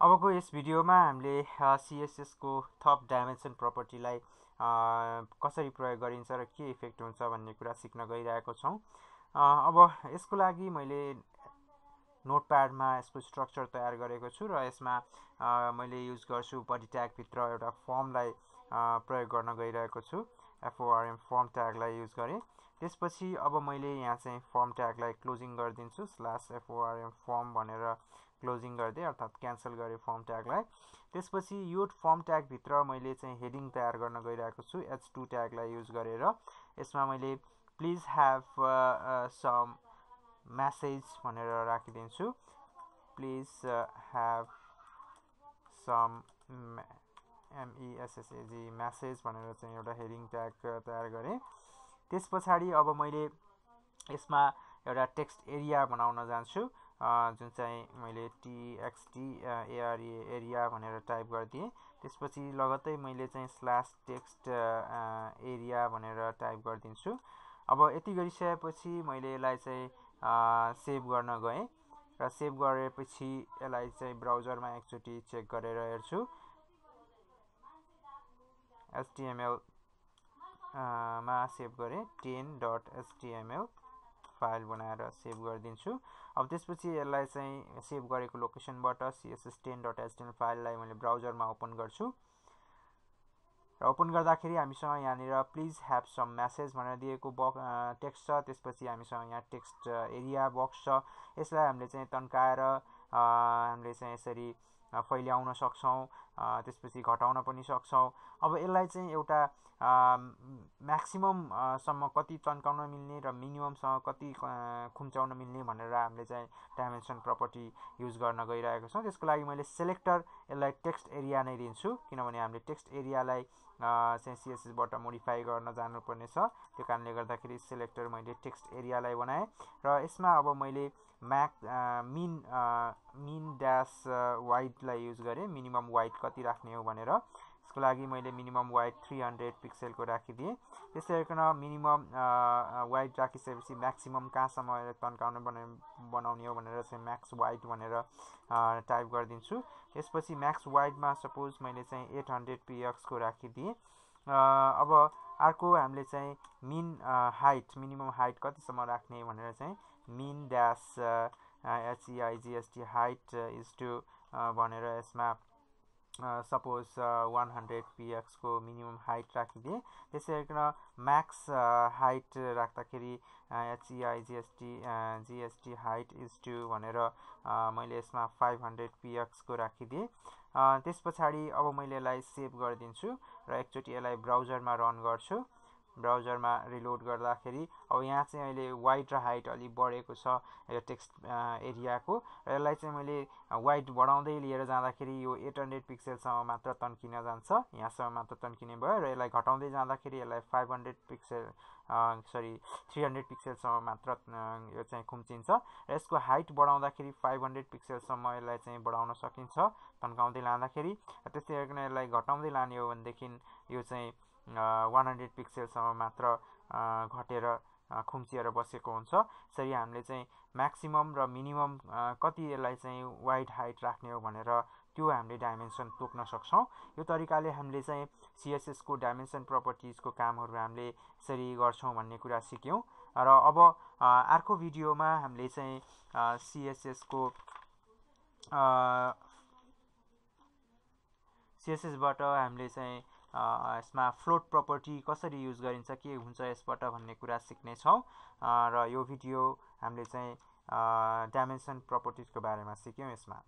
अबको यस भिडियोमा हामीले CSS को थप डाइमेन्सन प्रपर्टीलाई कसरी प्रयोग गरिन्छ र के इफेक्ट हुन्छ भन्ने कुरा सिक्न गइरहेको छौं। अब यसको लागि मैले नोटप्याडमा यसको स्ट्रक्चर तयार गरेको छु र यसमा मैले युज गर्छु बडी ट्याग भित्र एउटा फर्मलाई प्रयोग गर्न गइरहेको छु। FORM फर्म ट्यागलाई युज गरे। त्यसपछि अब मैले यहाँ चाहिँ फर्म ट्यागलाई क्लोजिङ गरिदिन्छु /FORM फर्म भनेर क्लोजिङ गर्दै अर्थात् क्यान्सल गरे फर्म ट्यागलाई। त्यसपछि यो फर्म ट्याग भित्र मैले चाहिँ हेडिङ तयार गर्न गइरहेको छु H2 ट्यागलाई युज गरेर। यसमा मैले प्लिज ह्याभ सम मेसेज भनेर राखिदिन्छु। Please have some MESSAG message भनेर चाहिँ एउटा हेडिङ ट्याग तयार गरे। त्यसपछि अब मैले यसमा एउटा टेक्स्ट एरिया बनाउन जान्छु जुन चाहिँ मैले TXT एरिया भनेर टाइप गरिदिएँ। त्यसपछि लगत्तै मैले चाहिँ /text एरिया भनेर टाइप गरिदिन्छु। अब यति गरिसकेपछि मैले यसलाई चाहिँ सेभ गर्न गएँ र सेभ गरेपछि यसलाई चाहिँ ब्राउजरमा एकचोटि चेक गरेर हेर्छु। HTML मा सेभ गरे 10.html फाइल बनाएर सेभ गरिदिन्छु। अब त्यसपछि यसलाई चाहिँ सेभ गरेको लोकेसनबाट css10.html फाइललाई मैले ब्राउजरमा ओपन गर्छु र ओपन गर्दाखेरि हामीसँग यहाँनिर प्लिज ह्याभ सम मेसेज भनेर दिएको टेक्स्ट छ। त्यसपछि हामीसँग यहाँ टेक्स्ट एरिया बक्स छ। यसलाई हामीले चाहिँ तन्काएर हामीले चाहिँ यसरी फैल्याउन सक्छौं। त्यसपछि घटाउन पनि सक्छौं। अब यसलाई चाहिँ एउटा म्याक्सिमम सम्म कति तन्काउन मिल्ने र मिनिमम सम्म कति खुम्चाउन मिल्ने भनेर हामीले चाहिँ डाइमेन्सन प्रपर्टी युज गर्न गइरहेको छौं। त्यसको लागि मैले सेलेक्टर यसलाई टेक्स्ट एरिया नै दिन्छु किनभने हामीले टेक्स्ट एरियालाई चाहिँ CSS बाट मोडिफाई गर्न जानुपर्ने छ। त्यो कारणले गर्दाखेरि सेलेक्टर मैले टेक्स्ट एरियालाई बनाए र यसमा अब मैले मिन ड्यास वाइडलाई युज गरे। मिनिमम वाइड कति राख्ने हो भनेर यसको लागि मैले मिनिमम वाइड 300 पिक्सलको राखिदिएँ। त्यसै गरिकन मिनिमम वाइड राखिसकेपछि म्याक्सिमम कहाँसम्म तन्काउन बनाउने हो भनेर चाहिँ म्याक्स वाइड भनेर टाइप गरिदिन्छु। त्यसपछि म्याक्स वाइडमा सपोज मैले चाहिँ 800 px को राखिदिएँ। अब अर्को हामीले चाहिँ मिन हाइट मिनिमम हाइट कतिसम्म राख्ने भनेर चाहिँ min dash HEIGST height is to भनेर यसमा सपोज 100 px को मिनिमम हाइट राखिदिएँ। त्यसै गरिकन म्याक्स हाइट राख्दाखेरि HEIGST हाइट इज टु भनेर मैले यसमा 500 px को राखिदिएँ। त्यसपछि अब मैले यसलाई सेभ गरिदिन्छु र एकचोटि यसलाई ब्राउजरमा रन गर्छु। ब्राउजरमा रिलोड गर्दाखेरि अब यहाँ चाहिँ अहिले वाइड र हाइट अलि बढेको छ यो टेक्स्ट एरियाको र यसलाई चाहिँ मैले वाइड बढाउँदै लिएर जाँदाखेरि यो 800 पिक्सलसम्म मात्र तन्किन जान्छ। यहाँसम्म मात्र तन्किने भयो र यसलाई घटाउँदै जाँदाखेरि यसलाई 300 पिक्सलसम्म मात्र यो चाहिँ खुम्चिन्छ र यसको हाइट बढाउँदाखेरि 500 पिक्सलसम्म यसलाई चाहिँ बढाउन सकिन्छ तन्काउँदै लाँदाखेरि। त्यसै गरिकन यसलाई घटाउँदै लाने हो भनेदेखि यो चाहिँ 100 पिक्सलसम्म मात्र घटेर खुम्चिएर बसेको हुन्छ। यसरी हामीले चाहिँ म्याक्सिमम र मिनिमम कति यसलाई चाहिँ वाइड हाइट राख्ने हो भनेर त्यो हामीले डाइमेन्सन तोक्न सक्छौं। यो तरिकाले हामीले चाहिँ CSS को डाइमेन्सन प्रपर्टिजको कामहरू हामीले यसरी गर्छौं भन्ने कुरा सिक्यौं। र अब अर्को भिडियोमा हामीले चाहिँ CSS बाट हामीले चाहिँ यसमा फ्लोट प्रपर्टी कसरी युज गरिन्छ के हुन्छ यसबाट भन्ने कुरा सिक्ने छौं। र यो भिडियो हामीले चाहिँ डाइमेन्सन प्रपर्टिजको बारेमा सिक्यौं। यसमा